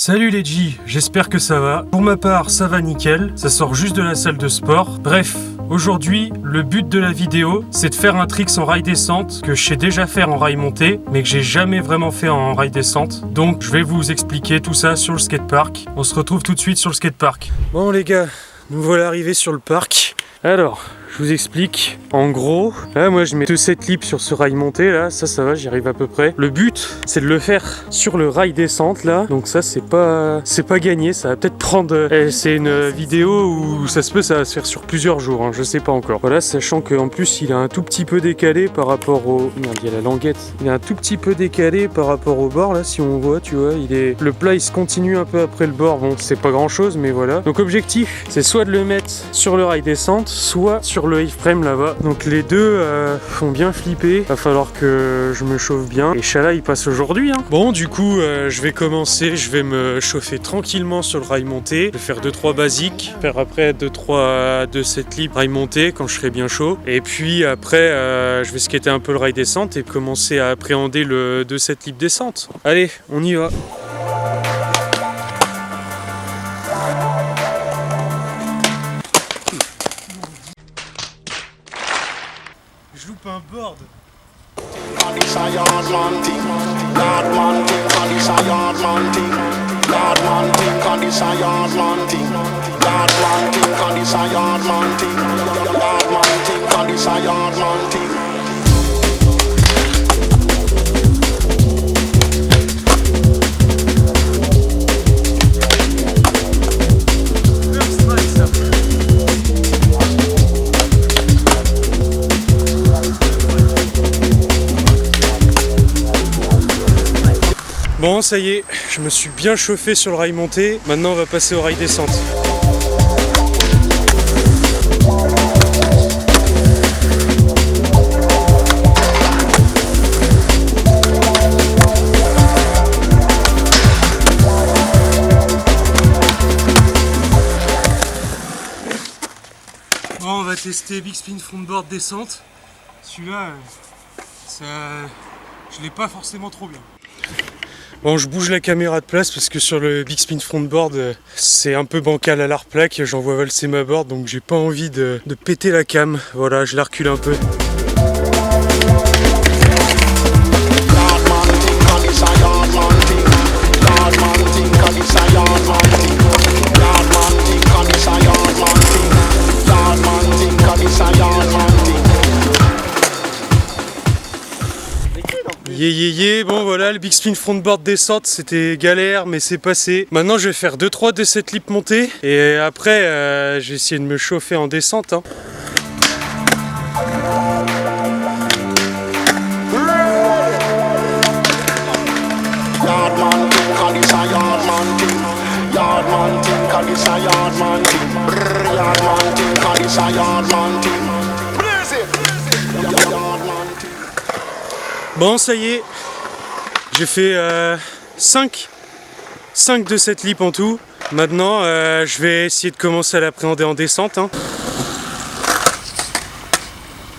Salut les G, j'espère que ça va. Pour ma part, ça va nickel, ça sort juste de la salle de sport. Bref, aujourd'hui, le but de la vidéo, c'est de faire un trick en rail descente que je sais déjà faire en rail monté, mais que j'ai jamais vraiment fait en rail descente. Donc, je vais vous expliquer tout ça sur le skatepark. On se retrouve tout de suite sur le skatepark. Bon les gars, nous voilà arrivés sur le parc. Alors, je vous explique. En gros, là, moi, je mets 2 sets libres sur ce rail monté, là. Ça va, j'y arrive à peu près. Le but, c'est de le faire sur le rail descente, là. Donc ça, c'est pas gagné. Ça va peut-être prendre... c'est une vidéo où ça va se faire sur plusieurs jours, hein. Je sais pas encore. Voilà, sachant qu'en plus, il est un tout petit peu décalé par rapport au... Merde, il y a la languette. Il est un tout petit peu décalé par rapport au bord, là, si on voit, tu vois. Le plat, il se continue un peu après le bord. Bon, c'est pas grand-chose, mais voilà. Donc, objectif, c'est soit de le mettre sur le rail descente, soit sur le iframe là-bas. Donc les deux font bien flipper. Va falloir que je me chauffe bien. Et Chala il passe aujourd'hui, hein. Bon, du coup, je vais commencer. Je vais me chauffer tranquillement sur le rail monté. Je vais faire 2-3 basiques. Faire après 2 sets libres rail monté quand je serai bien chaud. Et puis après, je vais skater un peu le rail descente et commencer à appréhender le 2 sets libres descente. Allez, on y va. Je loupe un board. Bon, ça y est, je me suis bien chauffé sur le rail monté. Maintenant, on va passer au rail descente. Bon, on va tester Big Spin Frontboard descente. Celui-là, je l'ai pas forcément trop bien. Bon, je bouge la caméra de place parce que sur le Big Spin Frontboard, c'est un peu bancal à l'arc-plaque. J'en vois valser ma board, donc j'ai pas envie de péter la cam. Voilà, je la recule un peu. Bon voilà, le Big Spin Frontboard descente, c'était galère mais c'est passé. Maintenant je vais faire 2-3 de cette lip montée et après je vais essayer de me chauffer en descente, hein. Bon, ça y est, j'ai fait 5 de cette lip en tout. Maintenant, je vais essayer de commencer à l'appréhender en descente, hein.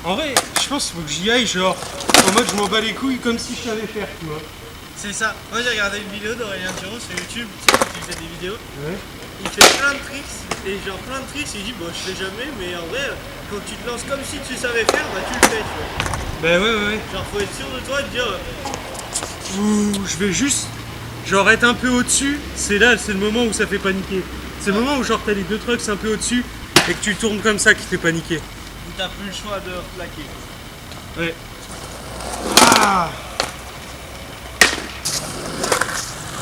En vrai, je pense qu'il faut que j'y aille, genre, en mode je m'en bats les couilles comme si je savais faire, tu vois. C'est ça. Moi j'ai regardé une vidéo d'Aurélien Giraud sur YouTube, tu sais, il fait des vidéos. Ouais. Il fait plein de tricks, et genre plein de tricks, il dit bon je fais jamais, mais en vrai, quand tu te lances comme si tu savais faire, bah tu le fais, tu vois. Bah ouais. Genre faut être sûr de toi et te dire... Je vais juste, genre être un peu au-dessus, c'est là, c'est le moment où ça fait paniquer. C'est le moment où genre t'as les 2 trucks un peu au-dessus et que tu tournes comme ça qui fait paniquer. Où t'as plus le choix de plaquer. Ouais. Ah.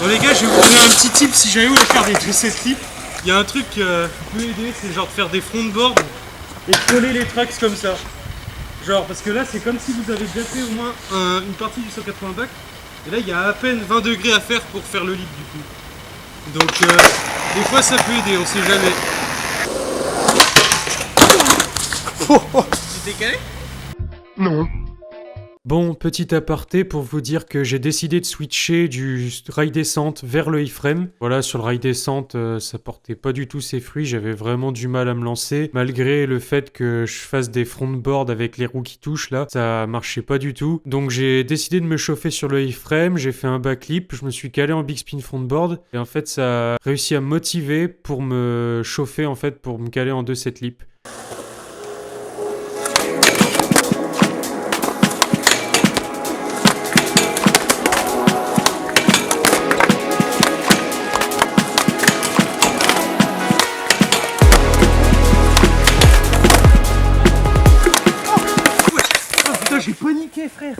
Bon les gars, je vais vous donner un petit tip si jamais vous voulez faire des tricks clips. Il y a un truc qui peut aider, c'est genre de faire des frontboards et de coller les tracks comme ça. Genre, parce que là, c'est comme si vous avez déjà fait au moins une partie du 180 back. Et là, il y a à peine 20 degrés à faire pour faire le lead du coup. Donc, des fois, ça peut aider, on sait jamais. Tu t'es calé ? Non. Bon, petit aparté pour vous dire que j'ai décidé de switcher du rail descente vers le iframe. Voilà, sur le rail descente, ça portait pas du tout ses fruits, j'avais vraiment du mal à me lancer. Malgré le fait que je fasse des frontboards avec les roues qui touchent là, ça marchait pas du tout. Donc j'ai décidé de me chauffer sur le iframe, j'ai fait un backlip, je me suis calé en big spin frontboard et en fait ça a réussi à me motiver pour me chauffer en fait, pour me caler en 2/7 lip. J'ai paniqué, frère.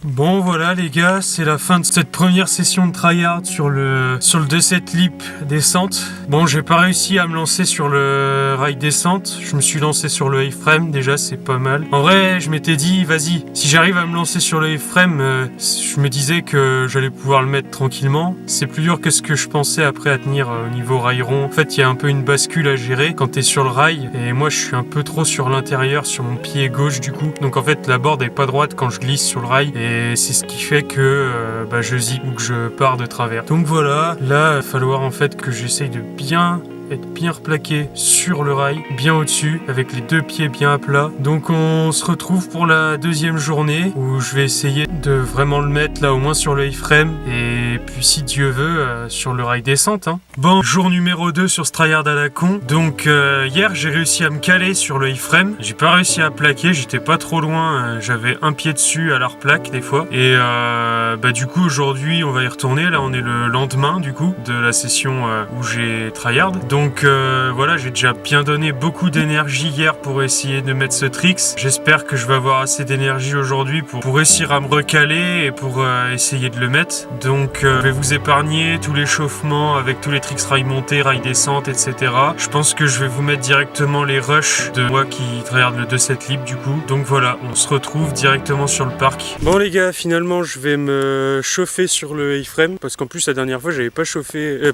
Bon voilà les gars, c'est la fin de cette première session de tryhard sur le 2/7 lip descente. Bon, j'ai pas réussi à me lancer sur le rail descente, je me suis lancé sur le iframe, déjà c'est pas mal. En vrai, je m'étais dit, vas-y, si j'arrive à me lancer sur le iframe, je me disais que j'allais pouvoir le mettre tranquillement. C'est plus dur que ce que je pensais après à tenir au niveau rail rond. En fait, il y a un peu une bascule à gérer quand t'es sur le rail, et moi je suis un peu trop sur l'intérieur, sur mon pied gauche du coup. Donc en fait, la board est pas droite quand je glisse sur le rail, et c'est ce qui fait que je zig ou que je pars de travers. Donc voilà, là il va falloir en fait que j'essaye de être bien replaqué sur le rail, bien au-dessus, avec les deux pieds bien à plat. Donc on se retrouve pour la deuxième journée où je vais essayer de vraiment le mettre là au moins sur le iframe et puis si Dieu veut sur le rail descente. Bon, jour numéro 2 sur ce tryhard à la con. Donc hier j'ai réussi à me caler sur le iframe. J'ai pas réussi à plaquer, j'étais pas trop loin, j'avais un pied dessus à la replaque des fois. Et du coup aujourd'hui on va y retourner. Là on est le lendemain du coup de la session où j'ai tryhard. Donc voilà, j'ai déjà bien donné beaucoup d'énergie hier pour essayer de mettre ce tricks. J'espère que je vais avoir assez d'énergie aujourd'hui pour réussir à me recaler et pour essayer de le mettre. Donc je vais vous épargner tout l'échauffement avec tous les tricks rail monté, rail descente, etc. Je pense que je vais vous mettre directement les rushs de moi qui tryhard le 2/7 lip du coup. Donc voilà, on se retrouve directement sur le parc. Bon les gars, finalement je vais me chauffer sur le iframe parce qu'en plus la dernière fois j'avais pas chauffé...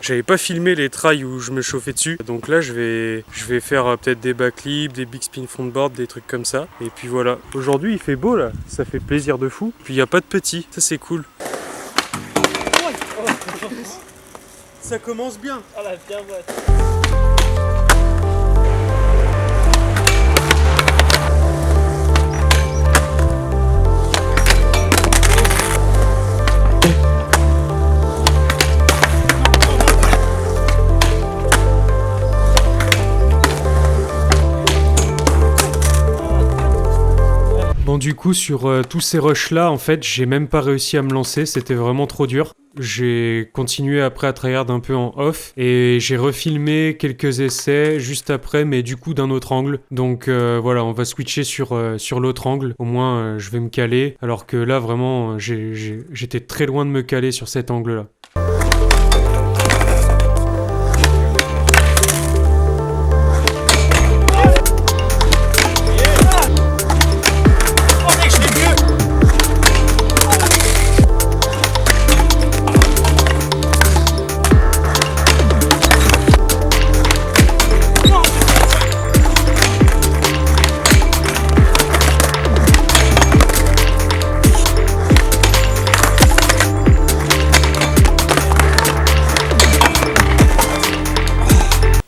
J'avais pas filmé les trails où je me chauffais dessus, donc là je vais faire peut-être des backlips, des big spin frontboard, des trucs comme ça. Et puis voilà, aujourd'hui il fait beau là, ça fait plaisir de fou. Puis il n'y a pas de petits, ça c'est cool. Ça commence bien. Ah la bien boîte. Bon du coup sur tous ces rushs là en fait j'ai même pas réussi à me lancer, c'était vraiment trop dur. J'ai continué après à tryhard un peu en off et j'ai refilmé quelques essais juste après mais du coup d'un autre angle. Donc voilà, on va switcher sur l'autre angle, au moins je vais me caler alors que là vraiment j'étais très loin de me caler sur cet angle là.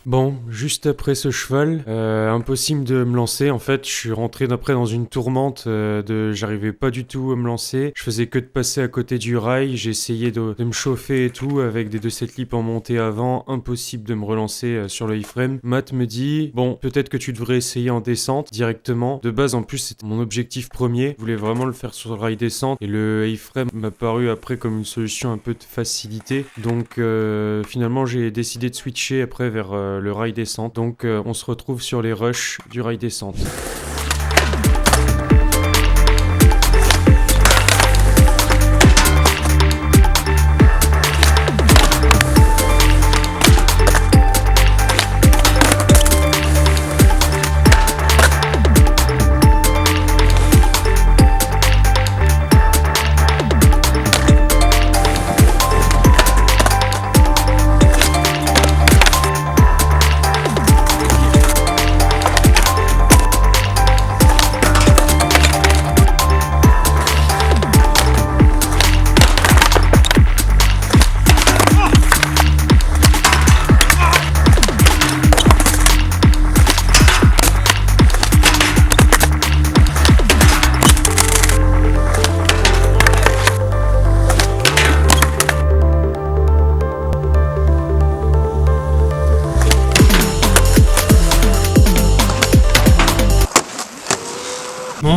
Bon, juste après ce cheval, impossible de me lancer. En fait, je suis rentré d'après dans une tourmente j'arrivais pas du tout à me lancer. Je faisais que de passer à côté du rail. J'ai essayé de me chauffer et tout avec des 2/7 lip en montée avant. Impossible de me relancer sur le iframe. Matt me dit, bon, peut-être que tu devrais essayer en descente directement. De base, en plus, c'était mon objectif premier. Je voulais vraiment le faire sur le rail descente et le iframe m'a paru après comme une solution un peu de facilité. Donc finalement, j'ai décidé de switcher après vers le rail descente. Donc on se retrouve sur les rushs du rail descente.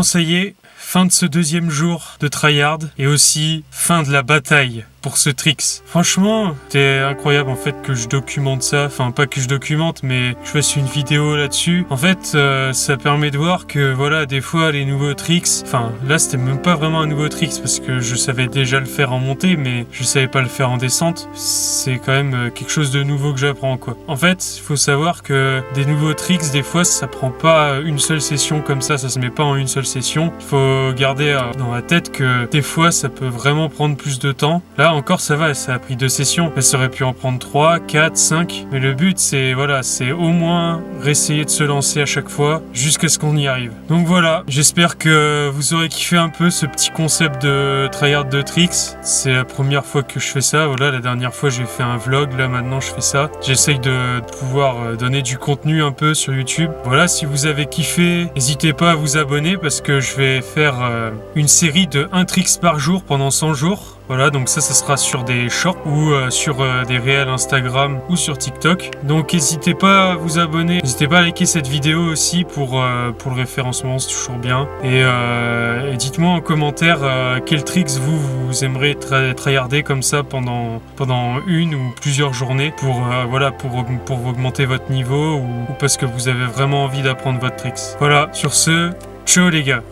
Bon, ça y est, fin de ce deuxième jour de tryhard et aussi fin de la bataille pour ce Trix. Franchement, c'était incroyable en fait que je documente ça, enfin pas que je documente mais que je fasse une vidéo là-dessus. En fait, ça permet de voir que voilà, des fois les nouveaux tricks, enfin là c'était même pas vraiment un nouveau tricks parce que je savais déjà le faire en montée mais je savais pas le faire en descente. C'est quand même quelque chose de nouveau que j'apprends quoi. En fait, il faut savoir que des nouveaux tricks, des fois ça prend pas une seule session comme ça se met pas en une seule session. Il faut garder dans la tête que des fois ça peut vraiment prendre plus de temps. Là encore ça va, ça a pris 2 sessions, mais ça aurait pu en prendre 3, 4, 5, mais le but c'est voilà, c'est au moins réessayer de se lancer à chaque fois jusqu'à ce qu'on y arrive. Donc voilà, j'espère que vous aurez kiffé un peu ce petit concept de tryhard de tricks. C'est la première fois que je fais ça, voilà, la dernière fois j'ai fait un vlog, là maintenant je fais ça. J'essaye de pouvoir donner du contenu un peu sur YouTube. Voilà, si vous avez kiffé, n'hésitez pas à vous abonner parce que je vais faire une série de 1 tricks par jour pendant 100 jours. Voilà, donc ça sera sur des shorts ou sur des réels Instagram ou sur TikTok. Donc n'hésitez pas à vous abonner, n'hésitez pas à liker cette vidéo aussi pour le référencement, c'est toujours bien. Et dites-moi en commentaire quels tricks vous aimeriez tryharder comme ça pendant une ou plusieurs journées pour augmenter votre niveau ou parce que vous avez vraiment envie d'apprendre votre tricks. Voilà, sur ce, ciao les gars.